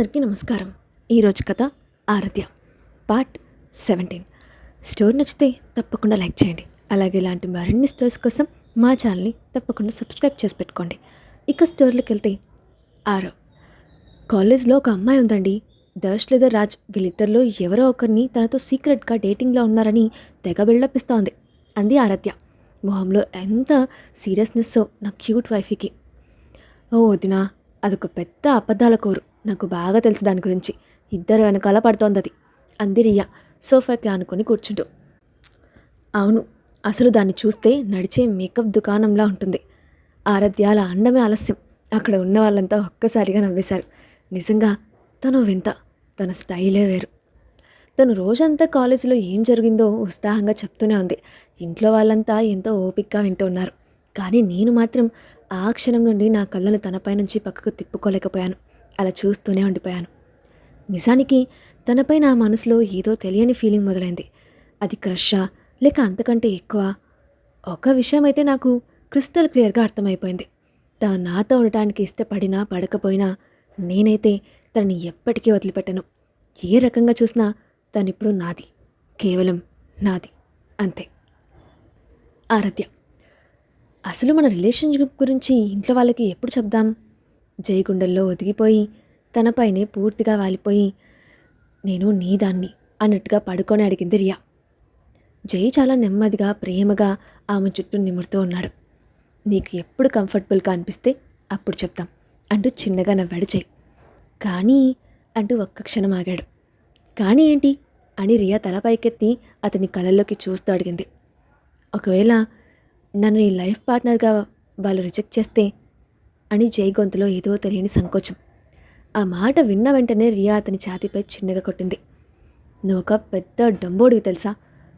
అందరికీ నమస్కారం. ఈరోజు కథ ఆరాధ్య పార్ట్ 17. స్టోరీ నచ్చితే తప్పకుండా లైక్ చేయండి. అలాగే ఇలాంటి మరిన్ని స్టోరీస్ కోసం మా ఛానల్ని తప్పకుండా సబ్స్క్రైబ్ చేసి పెట్టుకోండి. ఇక స్టోరీలోకి వెళ్తే, కాలేజ్లో ఒక అమ్మాయి ఉందండి. దర్శ్ లేదా రాజ్, వీళ్ళిద్దరిలో ఎవరో ఒకరిని తనతో సీక్రెట్గా డేటింగ్లో ఉన్నారని తెగ బిల్డపిస్తోంది అంది ఆరాధ్య. మొహంలో ఎంత సీరియస్నెస్సో నా క్యూట్ వైఫీకి. ఓ వదినా, అదొక పెద్ద అబద్ధాల కోరు, నాకు బాగా తెలుసు దాని గురించి. ఇద్దరు వెనకాల పడుతోంది అది అంది రియా సోఫాకి ఆనుకొని కూర్చుంటూ. అవును, అసలు దాన్ని చూస్తే నడిచే మేకప్ దుకాణంలా ఉంటుంది. ఆరాధ్య అలా అండమే ఆలస్యం. అక్కడ ఉన్న వాళ్ళంతా ఒక్కసారిగా నవ్వేశారు. నిజంగా తను వింత, తన స్టైలే వేరు. తను రోజంతా కాలేజీలో ఏం జరిగిందో ఉత్సాహంగా చెప్తూనే ఉంది. ఇంట్లో వాళ్ళంతా ఎంతో ఓపికగా వింటూ ఉన్నారు. కానీ నేను మాత్రం ఆ క్షణం నుండి నా కళ్ళను తనపై నుంచి పక్కకు తిప్పుకోలేకపోయాను. అలా చూస్తూనే ఉండిపోయాను. నిజానికి తనపై నా మనసులో ఏదో తెలియని ఫీలింగ్ మొదలైంది. అది క్రషా లేక అంతకంటే ఎక్కువ? ఒక విషయం అయితే నాకు క్రిస్టల్ క్లియర్గా అర్థమైపోయింది. తను నాతో ఉండటానికి ఇష్టపడినా పడకపోయినా నేనైతే తనని ఎప్పటికీ వదిలిపెట్టను. ఏ రకంగా చూసినా తనిప్పుడు నాది, కేవలం నాది, అంతే. ఆరాధ్య, అసలు మన రిలేషన్షిప్ గురించి ఇంట్లో వాళ్ళకి ఎప్పుడు చెప్దాం? జయగుండెల్లో ఒదిగిపోయి తనపైనే పూర్తిగా వాలిపోయి నేను నీదాన్ని అన్నట్టుగా పడుకొని అడిగింది రియా. జై చాలా నెమ్మదిగా ప్రేమగా ఆమె చుట్టూ నిమురుతూ ఉన్నాడు. నీకు ఎప్పుడు కంఫర్టబుల్గా అనిపిస్తే అప్పుడు చెప్తాం అంటూ చిన్నగా నవ్వాడు జై. కానీ అంటూ ఒక్క క్షణం ఆగాడు. కానీ ఏంటి అని రియా తల పైకెత్తి అతని కళ్ళల్లోకి చూస్తూ అడిగింది. ఒకవేళ నన్ను నీ లైఫ్ పార్ట్నర్గా వాళ్ళు రిజెక్ట్ చేస్తే అని జై గొంతులో ఏదో తెలియని సంకోచం. ఆ మాట విన్న వెంటనే రియా అతని ఛాతీపై చిన్నగా కొట్టింది. నువ్వు ఒక పెద్ద డంబోడివి తెలుసా?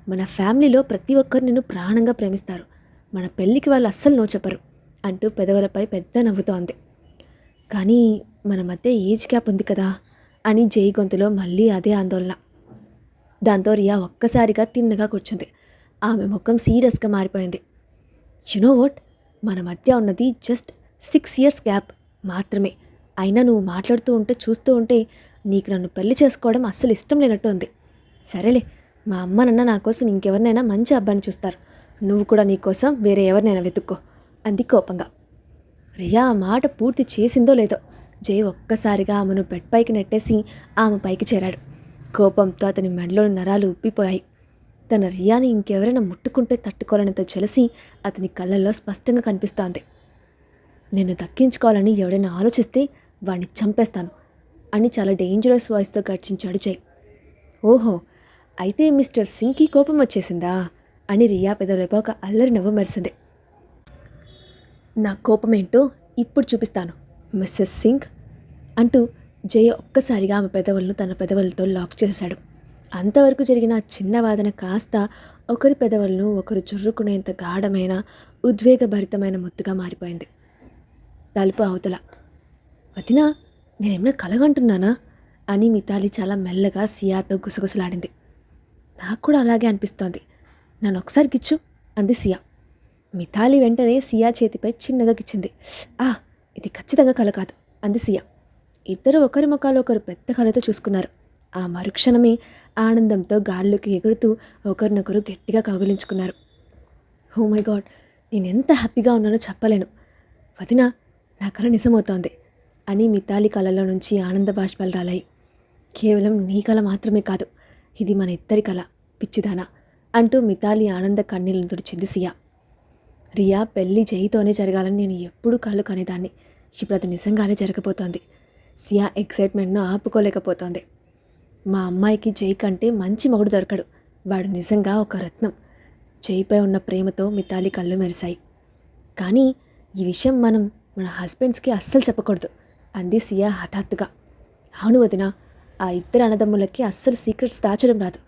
మన ఫ్యామిలీలో ప్రతి ఒక్కరు నిన్ను ప్రాణంగా ప్రేమిస్తారు. మన పెళ్ళికి వాళ్ళు అస్సలు నో చెప్పరు అంటూ పెదవులపై పెద్ద నవ్వుతోంది. కానీ మన మధ్య ఏజ్ గ్యాప్ ఉంది కదా అని జై గొంతులో మళ్ళీ అదే ఆందోళన. దాంతో రియా ఒక్కసారిగా తిన్నగా కూర్చుంది. ఆమె ముఖం సీరియస్గా మారిపోయింది. నో వాట్, మన మధ్య ఉన్నది జస్ట్ 6 years గ్యాప్ మాత్రమే. అయినా నువ్వు మాట్లాడుతూ ఉంటే చూస్తూ ఉంటే నీకు నన్ను పెళ్లి చేసుకోవడం అస్సలు ఇష్టం లేనట్టు ఉంది. సరేలే, మా అమ్మ నాన్న నా కోసం ఇంకెవరినైనా మంచి అబ్బాయిని చూస్తారు. నువ్వు కూడా నీ కోసం వేరే ఎవరినైనా వెతుక్కో అంది కోపంగా. రియా ఆ మాట పూర్తి చేసిందో లేదో జై ఒక్కసారిగా ఆమెను బెడ్ పైకి నెట్టేసి ఆమె పైకి చేరాడు. కోపంతో అతని మెడలోని నరాలు ఉబ్బిపోయాయి. తన రియాని ఇంకెవరైనా ముట్టుకుంటే తట్టుకోలేనంత చెలసి అతని కళ్ళల్లో స్పష్టంగా కనిపిస్తోంది. నేను దక్కించుకోవాలని ఎవడైనా ఆలోచిస్తే వాడిని చంపేస్తాను అని చాలా డేంజరస్ వాయిస్తో గర్జించాడు జై. ఓహో, అయితే మిస్టర్ సింగ్కి కోపం వచ్చేసిందా అని రియా పెదవులపై ఒక అల్లరి నవ్వు మెరిసింది. నా కోపమేంటో ఇప్పుడు చూపిస్తాను మిస్సెస్ సింగ్ అంటూ జై ఒక్కసారిగా ఆమె పెదవులను తన పెదవులతో లాక్ చేశాడు. అంతవరకు జరిగిన చిన్న వాదన కాస్త ఒకరి పెదవులను ఒకరు చుర్రుకునేంత గాఢమైన ఉద్వేగభరితమైన ముద్దుగా మారిపోయింది. తలుపు అవతల, వదినా, నేనేమైనా కలగంటున్నానా అని మితాలి చాలా మెల్లగా సియాతో గుసగుసలాడింది. నాకు కూడా అలాగే అనిపిస్తోంది, నన్ను ఒకసారి గిచ్చు అంది సియా. మితాలి వెంటనే సియా చేతిపై చిన్నగా గిచ్చింది. ఇది ఖచ్చితంగా కల కాదు అంది సియా. ఇద్దరు ఒకరి ముఖాలు ఒకరు పెద్ద కళతో చూసుకున్నారు. ఆ మరుక్షణమే ఆనందంతో గాల్లోకి ఎగురుతూ ఒకరినొకరు గట్టిగా కౌగిలించుకున్నారు. ఓ మై గాడ్, నేనెంత హ్యాపీగా ఉన్నానో చెప్పలేను. వదినా, నా కళ నిజమవుతోంది అని మితాలి కళలో నుంచి ఆనంద బాష్పాలు రాలాయి. కేవలం నీ కళ మాత్రమే కాదు, ఇది మన ఇద్దరి కళ పిచ్చిదానా అంటూ మితాలి ఆనంద కన్నీళ్లు తుడిచింది సియా. రియా పెళ్ళి జైతోనే జరగాలని నేను ఎప్పుడూ కళ్ళు కనేదాన్ని. ఇప్పుడు అది నిజంగానే జరగబోతోంది. సియా ఎక్సైట్మెంట్ను ఆపుకోలేకపోతోంది. మా అమ్మాయికి జై కంటే మంచి మొగుడు దొరకడు. వాడు నిజంగా ఒక రత్నం. జైపై ఉన్న ప్రేమతో మితాలి కళ్ళు మెరిశాయి. కానీ ఈ విషయం మన హస్బెండ్స్కి అస్సలు చెప్పకూడదు అంది సియా హఠాత్తుగా. అవును వదినా, ఆ ఇద్దరు అన్నదమ్ములకి అస్సలు సీక్రెట్స్ దాచడం రాదు.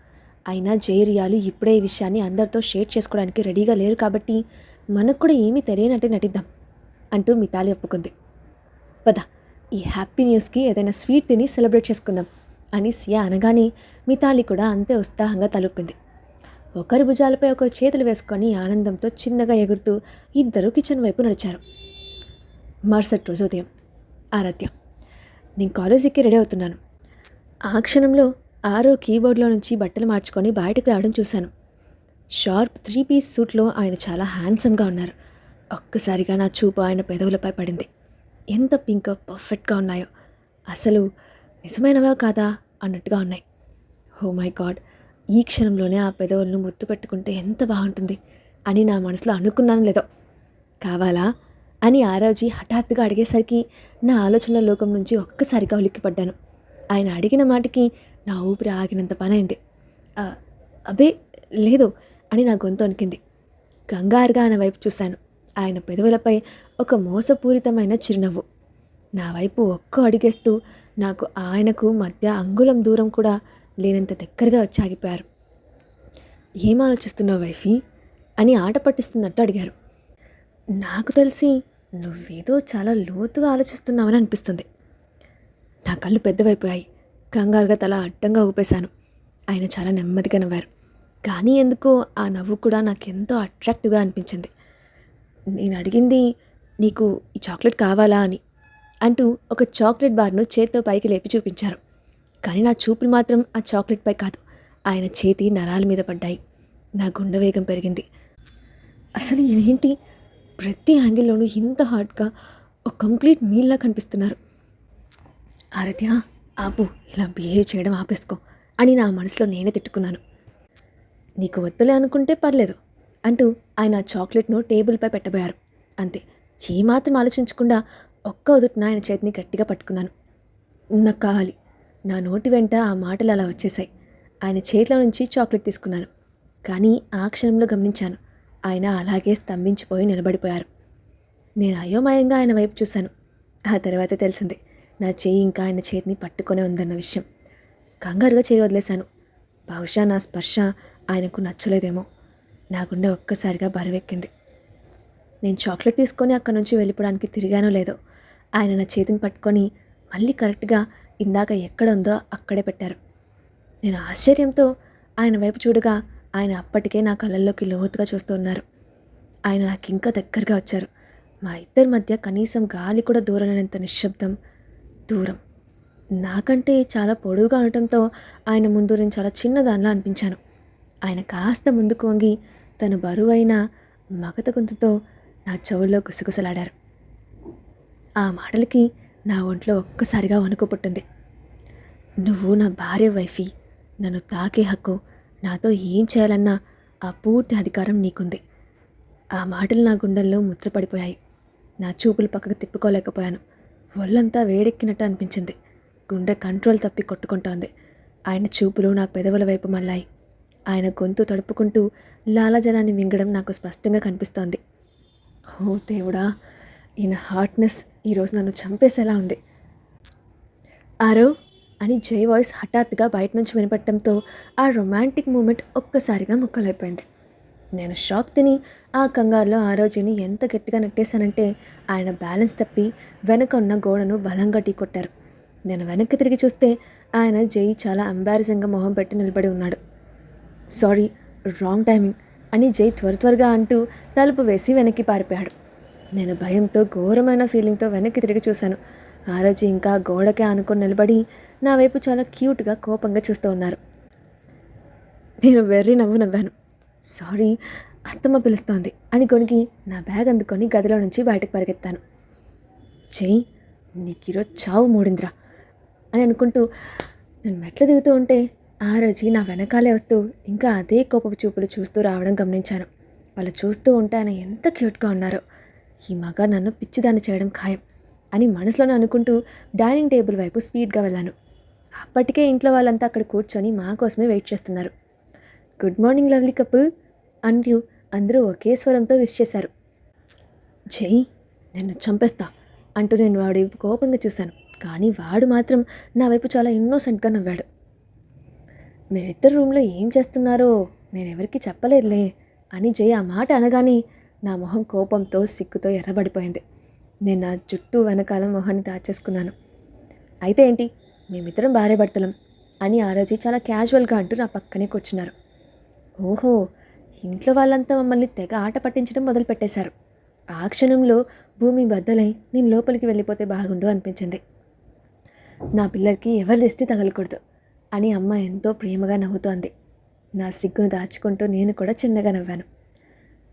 అయినా జై రియాలు ఇప్పుడే ఈ విషయాన్ని అందరితో షేర్ చేసుకోవడానికి రెడీగా లేరు కాబట్టి మనకు కూడా ఏమీ తెలియనట్టే నటిద్దాం అంటూ మితాలి ఒప్పుకుంది. పద, ఈ హ్యాపీ న్యూస్కి ఏదైనా స్వీట్ తిని సెలబ్రేట్ చేసుకుందాం అని సియా అనగానే మితాలి కూడా అంతే ఉత్సాహంగా తలుపింది. ఒకరి భుజాలపై ఒకరు చేతులు వేసుకొని ఆనందంతో చిన్నగా ఎగురుతూ ఇద్దరు కిచెన్ వైపు నడిచారు. మరుసటి రోజు ఉదయం, ఆరాధ్య నేను కాలేజీకి రెడీ అవుతున్నాను. ఆ క్షణంలో ఆరో కీబోర్డ్లో నుంచి బట్టలు మార్చుకొని బయటకు రావడం చూశాను. షార్ప్ 3 పీస్ సూట్లో ఆయన చాలా హ్యాండ్సమ్గా ఉన్నారు. ఒక్కసారిగా నా చూపు ఆయన పెదవులపై పడింది. ఎంత పింక్ పర్ఫెక్ట్గా ఉన్నాయో, అసలు నిజమైనవా కాదా అన్నట్టుగా ఉన్నాయి. ఓ మై గాడ్, ఈ క్షణంలోనే ఆ పెదవులను ముద్దు పెట్టుకుంటే ఎంత బాగుంటుంది అని నా మనసులో అనుకున్నాను లేదో. కావాలా అని ఆరాజీ హఠాత్తుగా అడిగేసరికి నా ఆలోచనల లోకం నుంచి ఒక్కసారిగా ఉలిక్కిపడ్డాను. ఆయన అడిగిన మాటకి నా ఊపిరి ఆగినంత పనైంది. అబే లేదు అని నా గొంతు వణికింది. కంగారుగా ఆయన వైపు చూశాను. ఆయన పెదవులపై ఒక మోసపూరితమైన చిరునవ్వు. నా వైపు ఒక్క అడిగేస్తూ నాకు ఆయనకు మధ్య అంగుళం దూరం కూడా లేనంత దగ్గరగా వచ్చి ఆగిపోయారు. ఏం ఆలోచిస్తున్నావు వైఫీ అని ఆట పట్టిస్తున్నట్టు అడిగారు. నాకు తెలిసి నువ్వేదో చాలా లోతుగా ఆలోచిస్తున్నావని అనిపిస్తుంది. నా కళ్ళు పెద్దవైపోయాయి. కంగారుగా తల అడ్డంగా ఊపేశాను. ఆయన చాలా నెమ్మదిగా నవ్వారు. కానీ ఎందుకో ఆ నవ్వు కూడా నాకెంతో అట్రాక్టివ్గా అనిపించింది. నేను అడిగింది నీకు ఈ చాక్లెట్ కావాలా అని అంటూ ఒక చాక్లెట్ బార్ను చేత్తో పైకి లేపి చూపించారు. కానీ నా చూపులు మాత్రం ఆ చాక్లెట్పై కాదు, ఆయన చేతి నరాల మీద పడ్డాయి. నా గుండె వేగం పెరిగింది. అసలు ఏంటి ప్రతి యాంగిల్లోనూ ఇంత హాట్గా ఒక కంప్లీట్ మీల్లా కనిపిస్తున్నారు. ఆరాధ్య, ఆపు, ఇలా బిహేవ్ చేయడం ఆపేసుకో అని నా మనసులో నేనే తిట్టుకున్నాను. నీకు వద్దులే అనుకుంటే పర్లేదు అంటూ ఆయన చాక్లెట్ను టేబుల్పై పెట్టబోయారు. అంతే, మాత్రం ఆలోచించకుండా ఒక్క ఉదుటిన ఆయన చేతిని గట్టిగా పట్టుకున్నాను. నాకు కావాలి. నా నోటి వెంట ఆ మాటలు అలా వచ్చేశాయి. ఆయన చేతిలో నుంచి చాక్లెట్ తీసుకున్నాను. కానీ ఆ క్షణంలో గమనించాను, ఆయన అలాగే స్తంభించిపోయి నిలబడిపోయారు. నేను అయోమయంగా ఆయన వైపు చూశాను. ఆ తర్వాత తెలిసింది, నా చేయి ఇంకా ఆయన చేతిని పట్టుకొనే ఉందన్న విషయం. కంగారుగా చేయి వదిలేశాను. బహుశా నా స్పర్శ ఆయనకు నచ్చలేదేమో. నా గుండె ఒక్కసారిగా బరువెక్కింది. నేను చాక్లెట్ తీసుకొని అక్కడి నుంచి వెళ్ళిపోవడానికి తిరిగానో లేదో, ఆయన నా చేతిని పట్టుకొని మళ్ళీ కరెక్ట్గా ఇందాక ఎక్కడ ఉందో అక్కడే పెట్టారు. నేను ఆశ్చర్యంతో ఆయన వైపు చూడగా ఆయన అప్పటికే నా కళ్ళల్లోకి లోతుగా చూస్తూ ఉన్నారు. ఆయన నాకు ఇంకా దగ్గరగా వచ్చారు. మా ఇద్దరి మధ్య కనీసం గాలి కూడా దూరలేనంత నిశ్శబ్దం, దూరం. నాకంటే చాలా పొడవుగా ఉండటంతో ఆయన ముందు నేను చాలా చిన్నదానిలా అనిపించాను. ఆయన కాస్త ముందుకు వంగి తన బరువైన మగత గొంతుతో నా చెవుల్లో గుసగుసలాడారు. ఆ మాటలకి నా ఒంట్లో ఒక్కసారిగా వణుకు పుట్టింది. నువ్వు నా భార్య వైఫీ, నన్ను తాకే హక్కు, నాతో ఏం చేయాలన్నా ఆ పూర్తి అధికారం నీకుంది. ఆ మాటలు నా గుండెల్లో ముద్రపడిపోయాయి. నా చూపులు పక్కకు తిప్పుకోలేకపోయాను. ఒళ్ళంతా వేడెక్కినట్టు అనిపించింది. గుండె కంట్రోల్ తప్పి కొట్టుకుంటోంది. ఆయన చూపులు నా పెదవుల వైపు మళ్ళాయి. ఆయన గొంతు తడుపుకుంటూ లాలాజలాన్ని మింగడం నాకు స్పష్టంగా కనిపిస్తోంది. ఓ దేవుడా, ఈయన హాట్నెస్ ఈరోజు నన్ను చంపేసేలా ఉంది. ఆరవ్ అని జై వాయిస్ హఠాత్తుగా బయట నుంచి వినపడటంతో ఆ రొమాంటిక్ మూమెంట్ ఒక్కసారిగా ముక్కలైపోయింది. నేను షాక్ తిని ఆ కంగారులో ఆరోజుని ఎంత గట్టిగా నెట్టేశానంటే ఆయన బ్యాలెన్స్ తప్పి వెనక ఉన్న గోడను బలంగా ఢీకొట్టారు. నేను వెనక్కి తిరిగి చూస్తే ఆయన జై చాలా ఎంబారసింగ్గా మొహం పెట్టి నిలబడి ఉన్నాడు. సారీ, రాంగ్ టైమింగ్ అని జై త్వరగా అంటూ తలుపు వేసి వెనక్కి పారిపోయాడు. నేను భయంతో ఘోరమైన ఫీలింగ్తో వెనక్కి తిరిగి చూశాను. ఆ రోజు ఇంకా గోడకే ఆనుకొని నిలబడి నా వైపు చాలా క్యూట్గా కోపంగా చూస్తూ ఉన్నారు. నేను వెర్రి నవ్వాను. సారీ, అత్తమ్మ పిలుస్తోంది అని కొనికి నా బ్యాగ్ అందుకొని గదిలో నుంచి బయటకు పరిగెత్తాను. జై, నీకు ఈరోజు చావు మూడింద్రా అని అనుకుంటూ నేను మెట్లు దిగుతూ ఉంటే ఆ రోజు నా వెనకాలే వస్తూ ఇంకా అదే కోపపు చూపులు చూస్తూ రావడం గమనించాను. వాళ్ళు చూస్తూ ఉంటే ఆయన ఎంత క్యూట్గా ఉన్నారో. ఈ మగ నన్ను పిచ్చిదాన్ని చేయడం ఖాయం అని మనసులోనే అనుకుంటూ డైనింగ్ టేబుల్ వైపు స్పీడ్గా వెళ్ళాను. అప్పటికే ఇంట్లో వాళ్ళంతా అక్కడ కూర్చొని మా కోసమే వెయిట్ చేస్తున్నారు. గుడ్ మార్నింగ్ లవ్లీ కపుల్ అంటూ అందరూ ఒకే స్వరంతో విష్ చేశారు. జై, నిన్ను చంపేస్తా అంటూ నేను వాడి కోపంగా చూశాను. కానీ వాడు మాత్రం నా వైపు చాలా ఇన్నోసెంట్గా నవ్వాడు. మీరిద్దరు రూమ్లో ఏం చేస్తున్నారో నేనెవరికి చెప్పలేదులే అని జై ఆ మాట అనగానే నా మొహం కోపంతో సిగ్గుతో ఎర్రబడిపోయింది. నేను నా జుట్టు వెనకాల మొహాన్ని దాచేసుకున్నాను. అయితే ఏంటి, మేమిద్దరం భార్యాభర్తలం అని ఆ రోజు చాలా క్యాజువల్గా అంటూ నా పక్కనే కూర్చున్నారు. ఓహో, ఇంట్లో వాళ్ళంతా మమ్మల్ని తెగ ఆట పట్టించడం మొదలుపెట్టేశారు. ఆ క్షణంలో భూమి బద్దలై నేను లోపలికి వెళ్ళిపోతే బాగుండు అనిపించింది. నా పిల్లలకి ఎవరి దిష్టి తగలకూడదు అని అమ్మ ఎంతో ప్రేమగా నవ్వుతోంది. నా సిగ్గును దాచుకుంటూ నేను కూడా చిన్నగా నవ్వాను.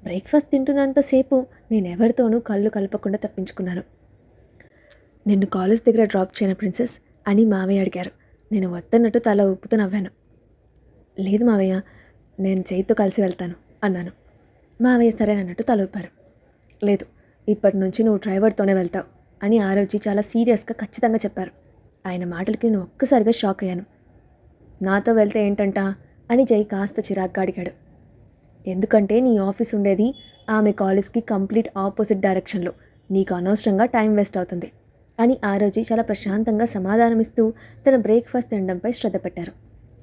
బ్రేక్ఫాస్ట్ తింటున్నంతసేపు నేనెవరితోనూ కళ్ళు కలపకుండా తప్పించుకున్నాను. నిన్ను కాలేజ్ దగ్గర డ్రాప్ చేయను ప్రిన్సెస్ అని మావయ్య అడిగారు. నేను వద్దన్నట్టు తల ఊపుతూ నవ్వాను. లేదు మావయ్య, నేను జైతో కలిసి వెళ్తాను అన్నాను. మావయ్య సరేనన్నట్టు తల ఊపారు. లేదు, ఇప్పటి నుంచి నువ్వు డ్రైవర్తోనే వెళ్తావు అని ఆరోజు చాలా సీరియస్గా ఖచ్చితంగా చెప్పారు. ఆయన మాటలకి నేను ఒక్కసారిగా షాక్ అయ్యాను. నాతో వెళ్తే ఏంటంట అని జై కాస్త చిరాగ్గా అడిగాడు. ఎందుకంటే నీ ఆఫీస్ ఉండేది ఆమె కాలేజ్కి కంప్లీట్ ఆపోజిట్ డైరెక్షన్లో, నీకు అనవసరంగా టైం వేస్ట్ అవుతుంది అని ఆరోజు చాలా ప్రశాంతంగా సమాధానమిస్తూ తన బ్రేక్ఫాస్ట్ తినడంపై శ్రద్ధ పెట్టారు.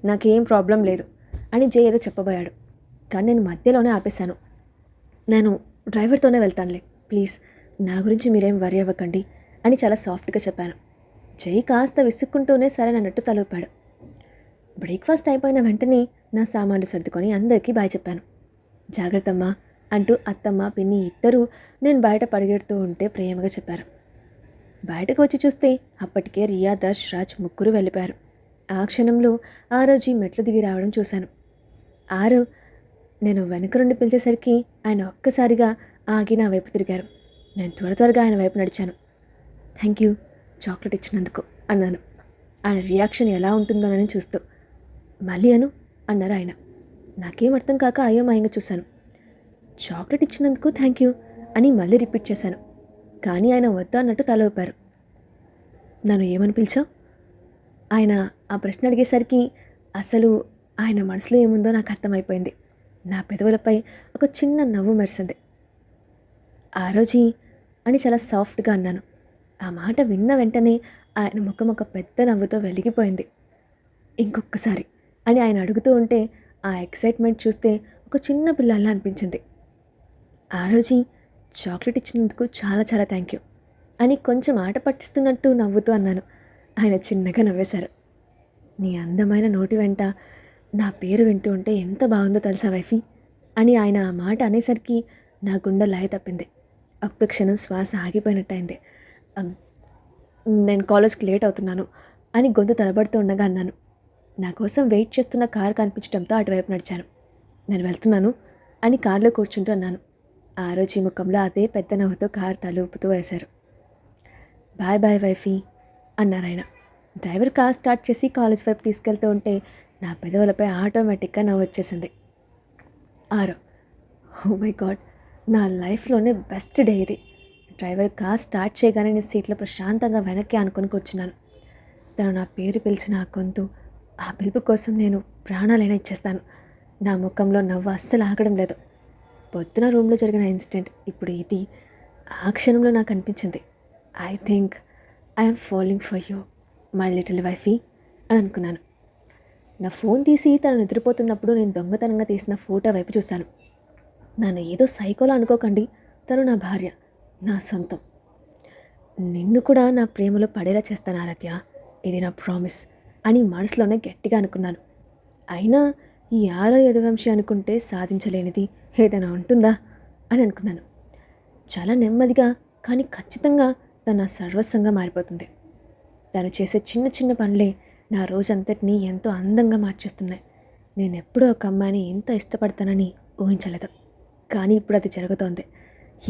నాకేం ప్రాబ్లం లేదు అని జై ఏదో చెప్పబోయాడు, కానీ నేను మధ్యలోనే ఆపేశాను. నేను డ్రైవర్తోనే వెళ్తానులే, ప్లీజ్ నా గురించి మీరేం వరి అవ్వకండి అని చాలా సాఫ్ట్గా చెప్పాను. జై కాస్త విసుక్కుంటూనే సరేనన్నట్టు తలూపాడు. బ్రేక్ఫాస్ట్ అయిపోయిన వెంటనే నా సామాన్లు సర్దుకొని అందరికీ బాయ్ చెప్పాను. జాగ్రత్తమ్మా అంటూ అత్తమ్మ పిన్ని ఇద్దరూ నేను బయట పరిగెడుతూ ఉంటే ప్రేమగా చెప్పారు. బయటకు వచ్చి చూస్తే అప్పటికే రియా, దర్శ్, రాజ్ ముగ్గురు వెళ్ళిపోయారు. ఆ క్షణంలో ఆరోజు మెట్లు దిగి రావడం చూశాను. ఆరు నేను వెనక నుండి పిలిచేసరికి ఆయన ఒక్కసారిగా ఆగి నా వైపు తిరిగారు. నేను త్వరగా ఆయన వైపు నడిచాను. థ్యాంక్ యూ చాక్లెట్ ఇచ్చినందుకు అన్నాను, ఆయన రియాక్షన్ ఎలా ఉంటుందోనని చూస్తూ. మళ్ళీ అన్నారు ఆయన. నాకేం అర్థం కాక అయోమయంగా చూశాను. చాక్లెట్ ఇచ్చినందుకు థ్యాంక్ యూ అని మళ్ళీ రిపీట్ చేశాను, కానీ ఆయన వద్దు అన్నట్టు తల ఊపారు. నన్ను ఏమని పిలిచావు? ఆయన ఆ ప్రశ్న అడిగేసరికి అసలు ఆయన మనసులో ఏముందో నాకు అర్థమైపోయింది. నా పెదవులపై ఒక చిన్న నవ్వు మెరిసింది. ఆరోజీ అని చాలా సాఫ్ట్గా అన్నాను. ఆ మాట విన్న వెంటనే ఆయన ముఖం ఒక పెద్ద నవ్వుతో వెలిగిపోయింది. ఇంకొకసారి అని ఆయన అడుగుతూ ఉంటే ఆ ఎక్సైట్మెంట్ చూస్తే ఒక చిన్న పిల్లల్లా అనిపించింది. ఆరోజీ చాక్లెట్ ఇచ్చినందుకు చాలా చాలా థ్యాంక్ యూ అని కొంచెం ఆట పట్టిస్తున్నట్టు నవ్వుతూ అన్నాను. ఆయన చిన్నగా నవ్వేశారు. నీ అందమైన నోటి వెంట నా పేరు వింటూ ఉంటే ఎంత బాగుందో తెలుసా వైఫీ అని ఆయన ఆ మాట అనేసరికి నా గుండె లయ తప్పింది. ఒక్క క్షణం శ్వాస ఆగిపోయినట్టయింది. నేను కాలేజ్కి లేట్ అవుతున్నాను అని గొంతు తడబడుతూ ఉండగా అన్నాను. నా కోసం వెయిట్ చేస్తున్న కారు కనిపించడంతో అటువైపు నడిచాను. నేను వెళ్తున్నాను అని కారులో కూర్చుంటూ అన్నాను. ఆ రోజు ముఖంలో అదే పెద్ద నవ్వుతో కారు తలూపుతూ వేశారు. బాయ్ బాయ్ వైఫీ అన్నారు ఆయన. డ్రైవర్ కార్ స్టార్ట్ చేసి కాలేజ్ వైపు తీసుకెళ్తూ ఉంటే నా పెదవులపై ఆటోమేటిక్గా నవ్వు వచ్చేసింది. ఓ మై గాడ్, నా లైఫ్లోనే బెస్ట్ డే ఇది. డ్రైవర్ కార్ స్టార్ట్ చేయగానే నేను సీట్లో ప్రశాంతంగా వెనక్కి అనుకొని కూర్చున్నాను. తను నా పేరు పిలిచిన ఆ గొంతు, ఆ పిలుపు కోసం నేను ప్రాణాలైనా ఇచ్చేస్తాను. నా ముఖంలో నవ్వు అస్సలు ఆగడం లేదు. పొద్దున రూమ్లో జరిగిన ఇన్సిడెంట్ ఇప్పుడు ఇది. ఆ క్షణంలో నాకు అనిపించింది, I think I'm following for you my little wifey అని అనుకున్నాను. నా ఫోన్ తీసి తను నిద్రపోతున్నప్పుడు నేను దొంగతనంగా తీసిన ఫోటో వైపు చూశాను. నన్ను ఏదో సైకోలా అనుకోకండి, తను నా భార్య, నా సొంతం. నిన్ను కూడా నా ప్రేమలో పడేలా చేస్తాను ఆరాధ్య, ఇది నా ప్రామిస్ అని మనసులోనే గట్టిగా అనుకున్నాను. అయినా ఈ 6వ వంశీ అనుకుంటే సాధించలేనిది ఏదైనా ఉంటుందా అని అనుకున్నాను. చాలా నెమ్మదిగా కానీ ఖచ్చితంగా తన సర్వస్వంగా మారిపోతుంది. తను చేసే చిన్న చిన్న పనులే నా రోజంతటినీ ఎంతో అందంగా మార్చేస్తున్నాయి. నేను ఎప్పుడూ ఒక అమ్మాయిని ఇంత ఇష్టపడతానని ఊహించలేదు, కానీ ఇప్పుడు అది జరుగుతోంది.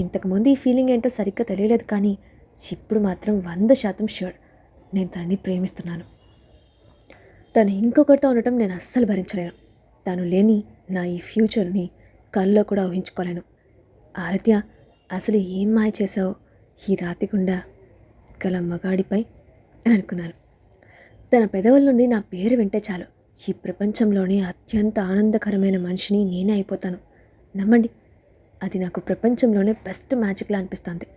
ఇంతకుముందు ఈ ఫీలింగ్ ఏంటో సరిగ్గా తెలియలేదు, కానీ ఇప్పుడు మాత్రం 100% ష్యూర్ నేను తనని ప్రేమిస్తున్నాను. తను ఇంకొకరితో ఉండటం నేను అస్సలు భరించలేను. తను లేని నా ఈ ఫ్యూచర్ని కల్లో కూడా ఊహించుకోలేను. ఆరాధ్య, అసలు ఏం మాయ చేసావు ఈ రాతిగుండా గల మగాడిపై అని అనుకున్నాను. తన పెదవుల నుండి నా పేరు వింటే చాలు, ఈ ప్రపంచంలోనే అత్యంత ఆనందకరమైన మనిషిని నేనే అయిపోతాను. నమ్మండి, అది నాకు ప్రపంచంలోనే బెస్ట్ మ్యాజిక్లా అనిపిస్తుంది.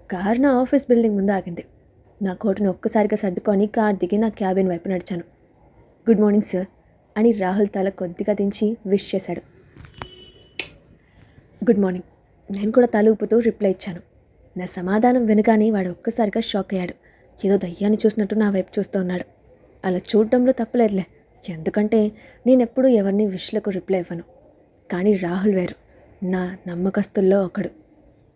కారు నా ఆఫీస్ బిల్డింగ్ ముందు ఆగింది. నా కోటును ఒక్కసారిగా సర్దుకొని కార్ దిగి నా క్యాబిన్ వైపు నడిచాను. గుడ్ మార్నింగ్ సార్ అని రాహుల్ తల కొద్దిగా దించి విష్ చేశాడు. గుడ్ మార్నింగ్ నేను కూడా తల ఊపుతూ రిప్లై ఇచ్చాను. నా సమాధానం వినగానే వాడు ఒక్కసారిగా షాక్ అయ్యాడు. ఏదో దయ్యాన్ని చూసినట్టు నా వైపు చూస్తూ ఉన్నాడు. అలా చూడడంలో తప్పలేదులే, ఎందుకంటే నేనెప్పుడూ ఎవరిని విష్లకు రిప్లై ఇవ్వను. కానీ రాహుల్ వేరు, నా నమ్మకస్తుల్లో ఒకడు.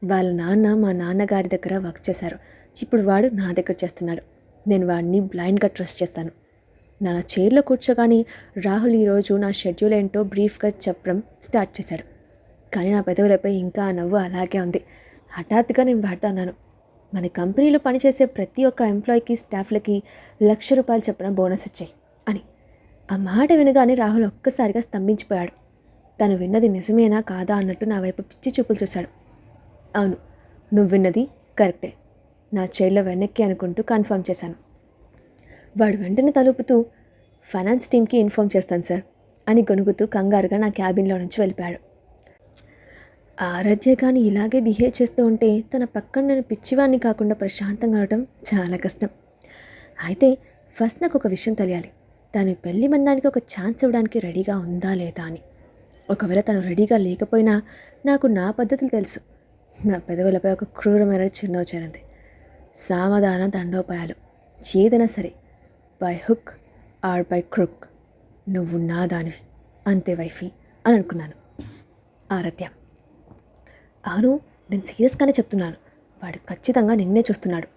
వాళ్ళ నాన్న మా నాన్నగారి దగ్గర వర్క్ చేశారు, ఇప్పుడు వాడు నా దగ్గర చేస్తున్నాడు. నేను వాడిని బ్లైండ్గా ట్రస్ట్ చేస్తాను. నా చైర్లో కూర్చోగానే రాహుల్ ఈరోజు నా షెడ్యూల్ ఏంటో బ్రీఫ్గా చెప్పడం స్టార్ట్ చేశాడు. కానీ నా పెదవులపై ఇంకా ఆ నవ్వు అలాగే ఉంది. హఠాత్తుగా నేను వాడుతా అన్నాను, మన కంపెనీలో పనిచేసే ప్రతి ఒక్క ఎంప్లాయీకి స్టాఫ్లకి ₹1,00,000 చొప్పున బోనస్ ఇచ్చాయి అని. ఆ మాట వినగానే రాహుల్ ఒక్కసారిగా స్తంభించిపోయాడు. తను విన్నది నిజమేనా కాదా అన్నట్టు నా వైపు పిచ్చి చూపులు చూశాడు. అవును, నువ్వు విన్నది కరెక్టే, నా చైర్లో వెనక్కి అనుకుంటూ కన్ఫర్మ్ చేశాను. వాడు వెంటనే తలుపుతూ, ఫైనాన్స్ టీమ్కి ఇన్ఫార్మ్ చేస్తాను సార్ అని గొణుగుతూ కంగారుగా నా క్యాబిన్లో నుంచి వెళ్ళిపోయాడు. ఆరాధ్య కానీ ఇలాగే బిహేవ్ చేస్తూ ఉంటే తన పక్కన నేను పిచ్చివాడిని కాకుండా ప్రశాంతంగా ఉండటం చాలా కష్టం. అయితే ఫస్ట్ నాకు ఒక విషయం తెలియాలి, తను పెళ్లి బంధానికి ఒక ఛాన్స్ ఇవ్వడానికి రెడీగా ఉందా లేదా అని. ఒకవేళ తను రెడీగా లేకపోయినా నాకు నా పద్ధతులు తెలుసు. నా పెదవులపై ఒక క్రూరమైన చిరునవ్వు చేరింది. సామధాన దండోపాయాలు, ఏదైనా సరే, బై హుక్ ఆర్ బై క్రుక్ నువ్వు నా దానివి అంతే వైఫీ అని అనుకున్నాను. ఆరాధ్య: అవును, నేను సీరియస్గానే చెప్తున్నాను, వాడు ఖచ్చితంగా నిన్నే చూస్తున్నాడు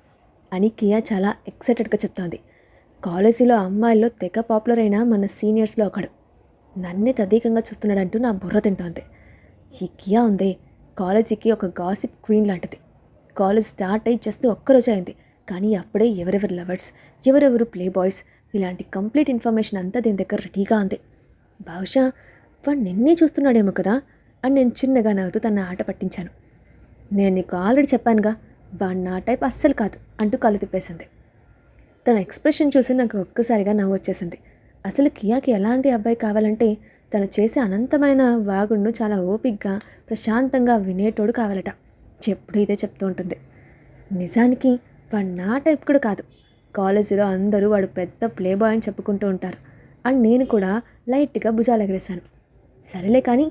అని కియా చాలా ఎక్సైటెడ్గా చెప్తోంది. కాలేజీలో అమ్మాయిల్లో తెగ పాపులర్ అయిన మన సీనియర్స్లో ఒకడు నన్నే తదేకంగా చూస్తున్నాడంటూ నా బుర్ర తింటోంది. ఈ కియా ఉందే, కాలేజీకి ఒక గాసిప్ క్వీన్ లాంటిది. కాలేజ్ స్టార్ట్ అయ్యి జస్ట్ ఒక్కరోజు అయింది, కానీ అప్పుడే ఎవరెవరు లవర్స్, ఎవరెవరు ప్లే బాయ్స్, ఇలాంటి కంప్లీట్ ఇన్ఫర్మేషన్ అంతా దీని దగ్గర రెడీగా ఉంది. బహుశా వాడు నిన్నే చూస్తున్నాడేమో కదా అని నేను చిన్నగా నవ్వుతూ తన ఆట పట్టించాను. నేను నీకు ఆల్రెడీ చెప్పానుగా, వాడు నా టైప్ అస్సలు కాదు అంటూ కళ్ళు తిప్పేసింది. తన ఎక్స్ప్రెషన్ చూసి నాకు ఒక్కసారిగా నవ్వు వచ్చేసింది. అసలు కియాకి ఎలాంటి అబ్బాయి కావాలంటే తను చేసే అనంతమైన వాగుడును చాలా ఓపిగ్గా ప్రశాంతంగా వినేటోడు కావాలట. ఎప్పుడు ఇదే చెప్తూ ఉంటుంది. నిజానికి వాడు నా టైప్ కూడా కాదు. కాలేజీలో అందరూ వాడు పెద్ద ప్లే బాయ్ అని చెప్పుకుంటూ ఉంటారు అండ్ నేను కూడా లైట్గా భుజాలు ఎగరేశాను. సరేలే, కానీ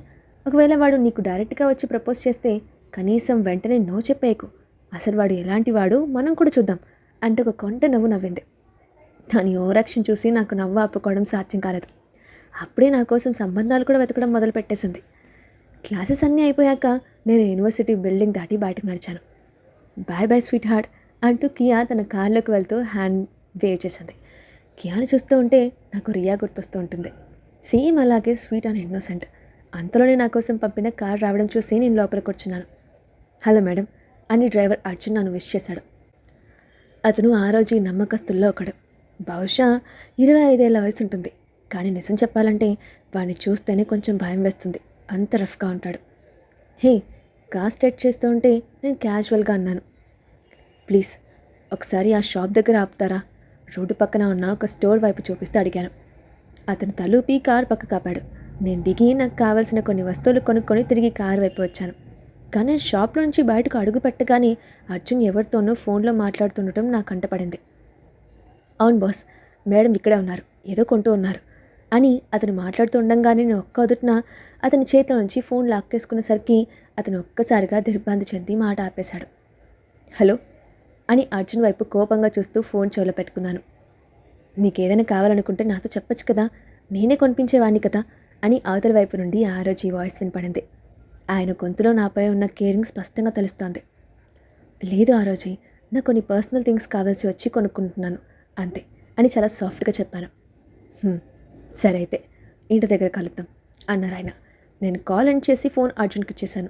ఒకవేళ వాడు నీకు డైరెక్ట్గా వచ్చి ప్రపోజ్ చేస్తే కనీసం వెంటనే నో చెప్పేయకు, అసలు వాడు ఎలాంటి వాడు మనం కూడా చూద్దాం అంటూ ఒక కొంట నవ్వు నవ్వింది. దాని ఓవరాక్షన్ చూసి నాకు నవ్వు ఆపుకోవడం సాధ్యం కాలేదు. అప్పుడే నా కోసం సంబంధాలు కూడా వెతకడం మొదలుపెట్టేసింది. క్లాసెస్ అన్నీ అయిపోయాక నేను యూనివర్సిటీ బిల్డింగ్ దాటి బయటకు నడిచాను. బాయ్ బాయ్ స్వీట్ హార్ట్ అంటూ కియా తన కార్లోకి వెళ్తూ హ్యాండ్ వేవ్ చేసింది. కియాని చూస్తూ ఉంటే నాకు రియా గుర్తొస్తూ ఉంటుంది. సేమ్ అలాగే స్వీట్ అండ్ ఇన్నోసెంట్. అంతలోనే నా కోసం పంపిన కార్ రావడం చూసి నేను లోపల కూర్చున్నాను. హలో మేడం అని డ్రైవర్ అర్జున్ నన్ను విష్ చేశాడు. అతను ఆ రోజు ఈ నమ్మకస్తుల్లో ఒకడు. బహుశా 25 ఏళ్ల వయసు ఉంటుంది, కానీ నిజం చెప్పాలంటే వాడిని చూస్తేనే కొంచెం భయం వేస్తుంది, అంత రఫ్గా ఉంటాడు. హే, కార్ స్టార్ట్ చేస్తూ ఉంటే నేను క్యాజువల్గా అన్నాను, ప్లీజ్ ఒకసారి ఆ షాప్ దగ్గర ఆపుతారా, రోడ్డు పక్కన ఉన్న ఒక స్టోర్ వైపు చూపిస్తూ అడిగాను. అతను తలూపి కారు పక్క కాపాడు. నేను దిగి నాకు కావాల్సిన కొన్ని వస్తువులు కొనుక్కొని తిరిగి కారు వైపు వచ్చాను. కానీ షాప్ నుంచి బయటకు అడుగు పెట్టగానే అర్జున్ ఎవరితోనో ఫోన్లో మాట్లాడుతుండటం నాకు కంటపడింది. అవును బాస్, మేడం ఇక్కడే ఉన్నారు, ఏదో కొంటూ ఉన్నారు అని అతను మాట్లాడుతూ ఉండంగానే నేను ఒక్క వదుటిన అతని చేతిలో నుంచి ఫోన్ లాక్కేసుకునేసరికి అతను ఒక్కసారిగా దిగ్భ్రాంతి చెంది మాట ఆపేశాడు. హలో అని అర్జున్ వైపు కోపంగా చూస్తూ ఫోన్ చెవిలో పెట్టుకున్నాను. నీకేదైనా కావాలనుకుంటే నాతో చెప్పచ్చు కదా, నేనే కొనిపించేవాడిని కదా అని అవతల వైపు నుండి ఆ రోజు ఈ వాయిస్ వినపడింది. ఆయన గొంతులో నాపై ఉన్న కేరింగ్ స్పష్టంగా తెలుస్తోంది. లేదు ఆ రోజు నాకు కొన్ని పర్సనల్ థింగ్స్ కావాల్సి వచ్చి కొనుక్కుంటున్నాను అంతే అని చాలా సాఫ్ట్గా చెప్పాను. సరే అయితే ఇంటి దగ్గర కలుద్దాం అన్నారు ఆయన. నేను కాల్ ఎండ్ చేసి ఫోన్ అర్జున్కి ఇచ్చేశాను.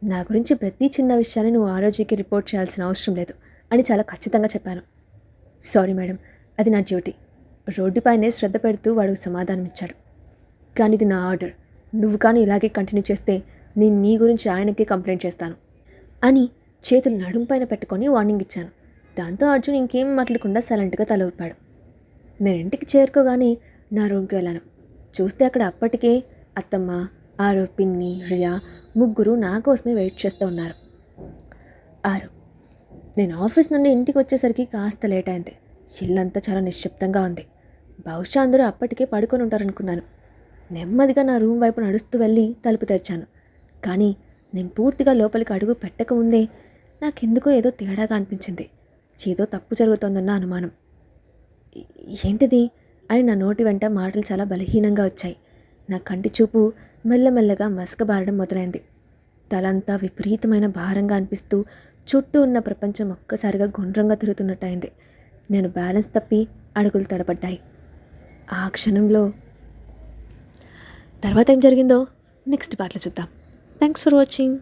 నా గురించి ప్రతి చిన్న విషయాన్ని నువ్వు ఆ రోజుకి రిపోర్ట్ చేయాల్సిన అవసరం లేదు అని చాలా ఖచ్చితంగా చెప్పాను. సారీ మేడం, అది నా డ్యూటీ. రోడ్డుపైనే శ్రద్ధ పెడుతూ వాడు సమాధానం ఇచ్చాడు. కానీ ఇది నా ఆర్డర్, నువ్వు కానీ ఇలాగే కంటిన్యూ చేస్తే నేను నీ గురించి ఆయనకే కంప్లైంట్ చేస్తాను అని చేతులు నడుంపైన పెట్టుకొని వార్నింగ్ ఇచ్చాను. దాంతో అర్జున్ ఇంకేం మాట్లాడకుండా సైలెంట్గా తల ఊపాడు. నేను ఇంటికి చేరుకోగానే నా రూమ్కి వెళ్ళాను. చూస్తే అక్కడ అప్పటికే అత్తమ్మ, ఆరు, పిన్ని, రియా ముగ్గురు నా కోసమే వెయిట్ చేస్తూ ఉన్నారు. నేను ఆఫీస్ నుండి ఇంటికి వచ్చేసరికి కాస్త లేట్ అయింది. ఇల్లంతా చాలా నిశ్శబ్దంగా ఉంది. బహుశా అందరూ అప్పటికే పడుకొని ఉంటారనుకున్నాను. నెమ్మదిగా నా రూమ్ వైపు నడుస్తూ వెళ్ళి తలుపు తెరిచాను. కానీ నేను పూర్తిగా లోపలికి అడుగు పెట్టకముందే నాకెందుకో ఏదో తేడాగా అనిపించింది. ఏదో తప్పు జరుగుతోందన్న అనుమానం. ఏంటిది అని నా నోటి వెంట మాటలు చాలా బలహీనంగా వచ్చాయి. నా కంటి చూపు మెల్లమెల్లగా మసకబారడం మొదలైంది. తలంతా విపరీతమైన భారంగా అనిపిస్తూ చుట్టూ ఉన్న ప్రపంచం ఒక్కసారిగా గుండ్రంగా తిరుగుతున్నట్టయింది. నేను బ్యాలెన్స్ తప్పి అడుగులు తడబడ్డాయి. ఆ క్షణంలో తర్వాత ఏం జరిగిందో నెక్స్ట్ పార్ట్లో చూద్దాం. Thanks for watching.